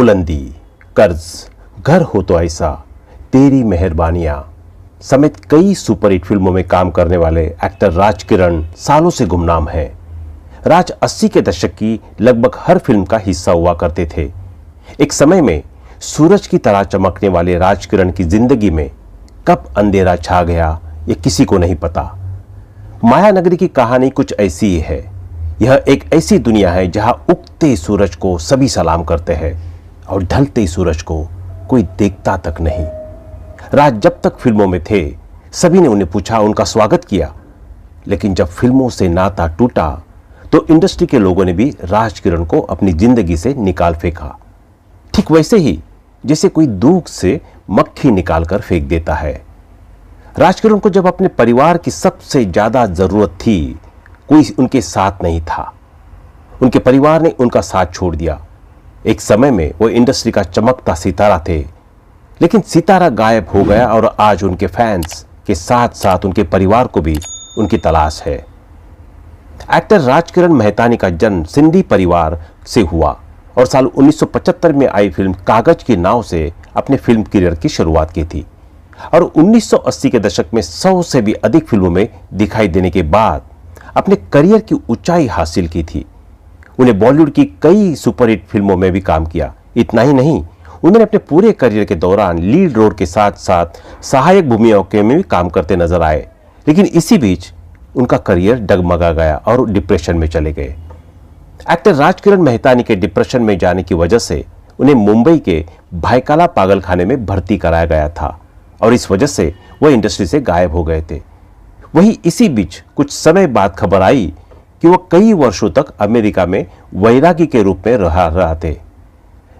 बुलंदी, कर्ज, घर हो तो ऐसा, तेरी मेहरबानियां समेत कई सुपरहिट फिल्मों में काम करने वाले एक्टर राजकिरण सालों से गुमनाम हैं। राज 80 के दशक की लगभग हर फिल्म का हिस्सा हुआ करते थे। एक समय में सूरज की तरह चमकने वाले राजकिरण की जिंदगी में कब अंधेरा छा गया ये किसी को नहीं पता। माया नगरी की कहानी कुछ ऐसी ही है। यह एक ऐसी दुनिया है जहां उगते सूरज को सभी सलाम करते हैं और ढलते सूरज को कोई देखता तक नहीं। राज जब तक फिल्मों में थे सभी ने उन्हें पूछा, उनका स्वागत किया, लेकिन जब फिल्मों से नाता टूटा तो इंडस्ट्री के लोगों ने भी राजकिरण को अपनी जिंदगी से निकाल फेंका। ठीक वैसे ही जैसे कोई दूध से मक्खी निकालकर फेंक देता है। राजकिरण को जब अपने परिवार की सबसे ज्यादा जरूरत थी, कोई उनके साथ नहीं था। उनके परिवार ने उनका साथ छोड़ दिया। एक समय में वो इंडस्ट्री का चमकता सितारा थे, लेकिन सितारा गायब हो गया और आज उनके फैंस के साथ साथ उनके परिवार को भी उनकी तलाश है। एक्टर राजकिरण मेहतानी का जन्म सिंधी परिवार से हुआ और साल 1975 में आई फिल्म कागज की नाव से अपने फिल्म करियर की शुरुआत की थी और 1980 के दशक में 100 से भी अधिक फिल्मों में दिखाई देने के बाद अपने करियर की ऊंचाई हासिल की थी। उन्हें बॉलीवुड की कई सुपरहिट फिल्मों में भी काम किया। इतना ही नहीं, उन्होंने अपने पूरे करियर के दौरान लीड रोल के साथ साथ सहायक भूमिकाओं में भी काम करते नजर आए, लेकिन इसी बीच उनका करियर डगमगा गया और डिप्रेशन में चले गए। एक्टर राजकिरण मेहतानी के डिप्रेशन में जाने की वजह से उन्हें मुंबई के भायकाला पागलखाने में भर्ती कराया गया था और इस वजह से वह इंडस्ट्री से गायब हो गए थे। वहीं इसी बीच कुछ समय बाद खबर आई कि वह कई वर्षों तक अमेरिका में वैरागी के रूप में रहा थे।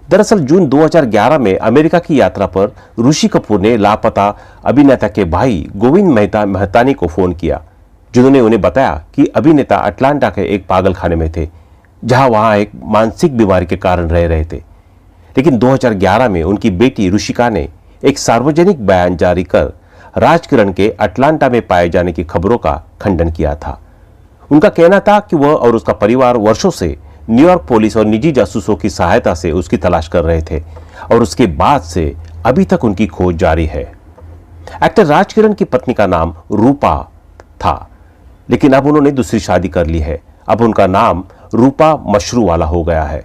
दरअसल जून 2011 में अमेरिका की यात्रा पर ऋषि कपूर ने लापता अभिनेता के भाई गोविंद मेहतानी को फोन किया, जिन्होंने उन्हें बताया कि अभिनेता अटलांटा के एक पागलखाने में थे, जहां वहां एक मानसिक बीमारी के कारण रह रहे थे। लेकिन 2011 में उनकी बेटी ऋषिका ने एक सार्वजनिक बयान जारी कर राजकिरण के अटलांटा में पाए जाने की खबरों का खंडन किया था। उनका कहना था कि वह और उसका परिवार वर्षों से न्यूयॉर्क पुलिस और निजी जासूसों की सहायता से उसकी तलाश कर रहे थे और उसके बाद से अभी तक उनकी खोज जारी है। एक्टर राजकिरण की पत्नी का नाम रूपा था, लेकिन अब उन्होंने दूसरी शादी कर ली है। अब उनका नाम रूपा मशरू वाला हो गया है।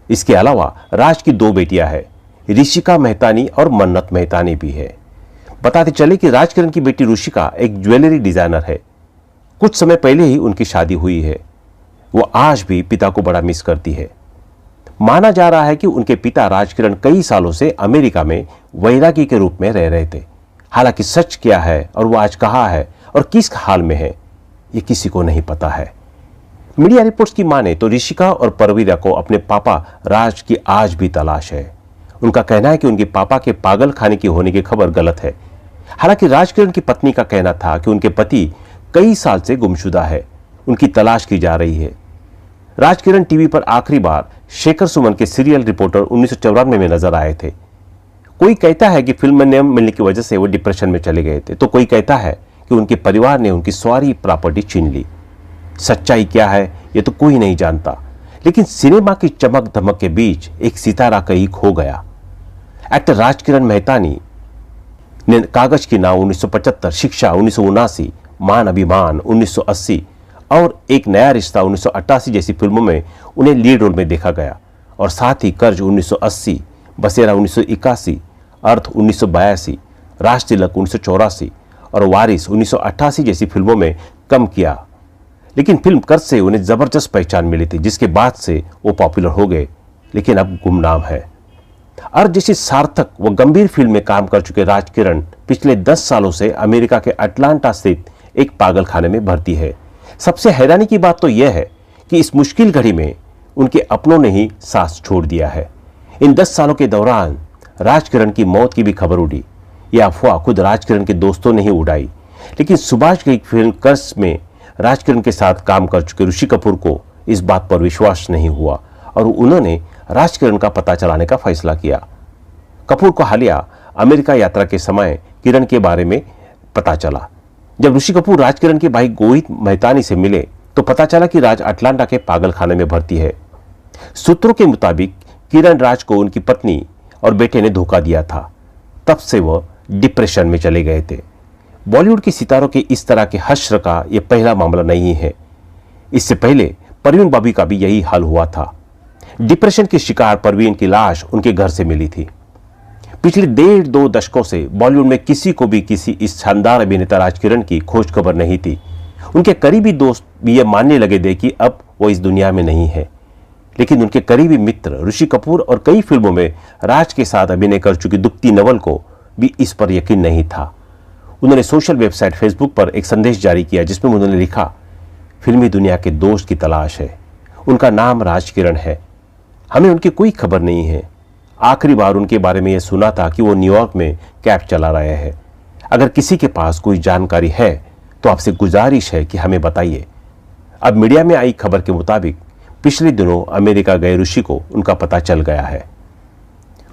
इसके अलावा राज की 2 बेटियां हैं, ऋषिका मेहतानी और मन्नत मेहतानी भी है। बताते चले कि राजकिरण की बेटी ऋषिका एक ज्वेलरी डिजाइनर है। कुछ समय पहले ही उनकी शादी हुई है। वो आज भी पिता को बड़ा मिस करती है। माना जा रहा है कि उनके पिता राजकिरण कई सालों से अमेरिका में वैरागी के रूप में रह रहे थे। हालांकि सच क्या है और वो आज कहाँ है और किस हाल में है, ये किसी को नहीं पता है। मीडिया रिपोर्ट्स की माने तो ऋषिका और परवीरा को अपने पापा राज की आज भी तलाश है। उनका कहना है कि उनके पापा के पागल खाने की होने की खबर गलत है। हालांकि राजकिरण की पत्नी का कहना था कि उनके पति कई साल से गुमशुदा है, उनकी तलाश की जा रही है। राजकिरण टीवी पर आखिरी बार शेखर सुमन के सीरियल रिपोर्टर 1994 में नजर आए थे। कोई कहता है कि फिल्म में न मिलने की वजह से वो डिप्रेशन में चले गए थे, तो कोई कहता है कि उनके परिवार ने उनकी सारी प्रॉपर्टी छीन ली। सच्चाई क्या है ये तो कोई नहीं जानता, लेकिन सिनेमा की चमक धमक के बीच एक सितारा कहीं खो गया। एक्टर राजकिरण मेहतानी ने कागज की नाव 1975, शिक्षा 1979, मान अभिमान 1980 और एक नया रिश्ता 1988 जैसी फिल्मों में उन्हें लीड रोल में देखा गया और साथ ही कर्ज 1980, बसेरा 1981, अर्थ 1982, राज तिलक 1984 और वारिस 1988 जैसी फिल्मों में कम किया। लेकिन फिल्म कर्ज से उन्हें जबरदस्त पहचान मिली थी, जिसके बाद से वो पॉपुलर हो गए, लेकिन अब गुमनाम है। अर्थ जैसी सार्थक व गंभीर फिल्म में काम कर चुके राजकिरण पिछले 10 सालों से अमेरिका के अटलांटा स्थित एक पागलखाने में भर्ती है। सबसे हैरानी की बात तो यह है कि इस मुश्किल घड़ी में उनके अपनों ने ही सांस छोड़ दिया है। इन 10 सालों के दौरान राजकिरण की मौत की भी खबर उड़ी। यह अफवाह खुद राजकिरण के दोस्तों ने ही उड़ाई, लेकिन सुभाष की फिल्म कर्ज में राजकिरण के साथ काम कर चुके ऋषि कपूर को इस बात पर विश्वास नहीं हुआ और उन्होंने राजकिरण का पता चलाने का फैसला किया। कपूर को हालिया अमेरिका यात्रा के समय किरण के बारे में पता चला। जब ऋषि कपूर राजकिरण के भाई गोविंद मेहतानी से मिले तो पता चला कि राज अटलांटा के पागलखाने में भर्ती है। सूत्रों के मुताबिक किरण राज को उनकी पत्नी और बेटे ने धोखा दिया था। तब से वह डिप्रेशन में चले गए थे। बॉलीवुड के सितारों के इस तरह के हश्र का यह पहला मामला नहीं है। इससे पहले परवीन बाबी का भी यही हाल हुआ था। डिप्रेशन के शिकार परवीन की लाश उनके घर से मिली थी। पिछले 1.5-2 दशकों से बॉलीवुड में किसी को भी किसी इस शानदार अभिनेता राजकिरण की खोज खबर नहीं थी। उनके करीबी दोस्त भी यह मानने लगे थे कि अब वो इस दुनिया में नहीं है। लेकिन उनके करीबी मित्र ऋषि कपूर और कई फिल्मों में राज के साथ अभिनय कर चुकी दुक्ती नवल को भी इस पर यकीन नहीं था। उन्होंने सोशल वेबसाइट फेसबुक पर एक संदेश जारी किया जिसमें उन्होंने लिखा, फिल्मी दुनिया के दोस्त की तलाश है, उनका नाम राजकिरण है, हमें उनकी कोई खबर नहीं है। आखिरी बार उनके बारे में यह सुना था कि वो न्यूयॉर्क में कैब चला रहे हैं। अगर किसी के पास कोई जानकारी है तो आपसे गुजारिश है कि हमें बताइए। अब मीडिया में आई खबर के मुताबिक पिछले दिनों अमेरिका गए ऋषि को उनका पता चल गया है।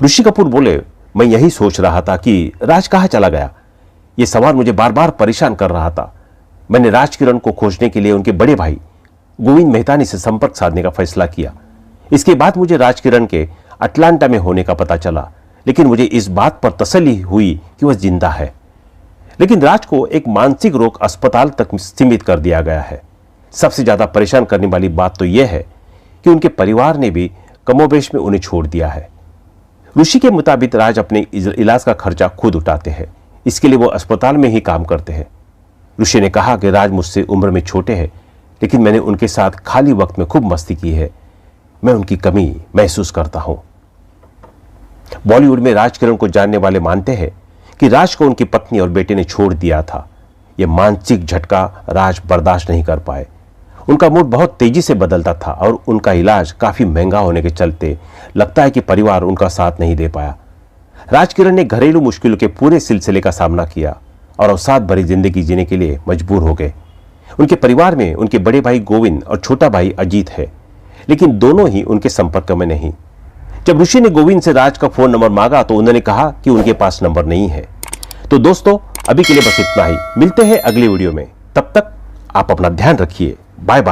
ऋषि कपूर बोले, मैं यही सोच रहा था कि राज कहाँ चला गया। ये सवाल मुझे बार बार परेशान कर रहा था। मैंने राजकिरण को खोजने के लिए उनके बड़े भाई गोविंद मेहतानी से संपर्क साधने का फैसला किया। इसके बाद मुझे राजकिरण के अटलांटा में होने का पता चला, लेकिन मुझे इस बात पर तसल्ली हुई कि वह जिंदा है। लेकिन राज को एक मानसिक रोग अस्पताल तक सीमित कर दिया गया है। सबसे ज्यादा परेशान करने वाली बात तो यह है कि उनके परिवार ने भी कमोबेश में उन्हें छोड़ दिया है। ऋषि के मुताबिक राज अपने इलाज का खर्चा खुद उठाते हैं। इसके लिए वो अस्पताल में ही काम करते हैं। ऋषि ने कहा कि राज मुझसे उम्र में छोटे हैं, लेकिन मैंने उनके साथ खाली वक्त में खूब मस्ती की है। मैं उनकी कमी महसूस करता हूं। बॉलीवुड में राजकिरण को जानने वाले मानते हैं कि राज को उनकी पत्नी और बेटे ने छोड़ दिया था। यह मानसिक झटका राज बर्दाश्त नहीं कर पाए। उनका मूड बहुत तेजी से बदलता था और उनका इलाज काफी महंगा होने के चलते लगता है कि परिवार उनका साथ नहीं दे पाया। राजकिरण ने घरेलू मुश्किलों के पूरे सिलसिले का सामना किया और अवसाद भरी जिंदगी जीने के लिए मजबूर हो गए। उनके परिवार में उनके बड़े भाई गोविंद और छोटा भाई अजीत है, लेकिन दोनों ही उनके संपर्क में नहीं। जब ऋषि ने गोविंद से राज का फोन नंबर मांगा तो उन्होंने कहा कि उनके पास नंबर नहीं है। तो दोस्तों, अभी के लिए बस इतना ही। मिलते हैं अगले वीडियो में। तब तक आप अपना ध्यान रखिए। Bye bye.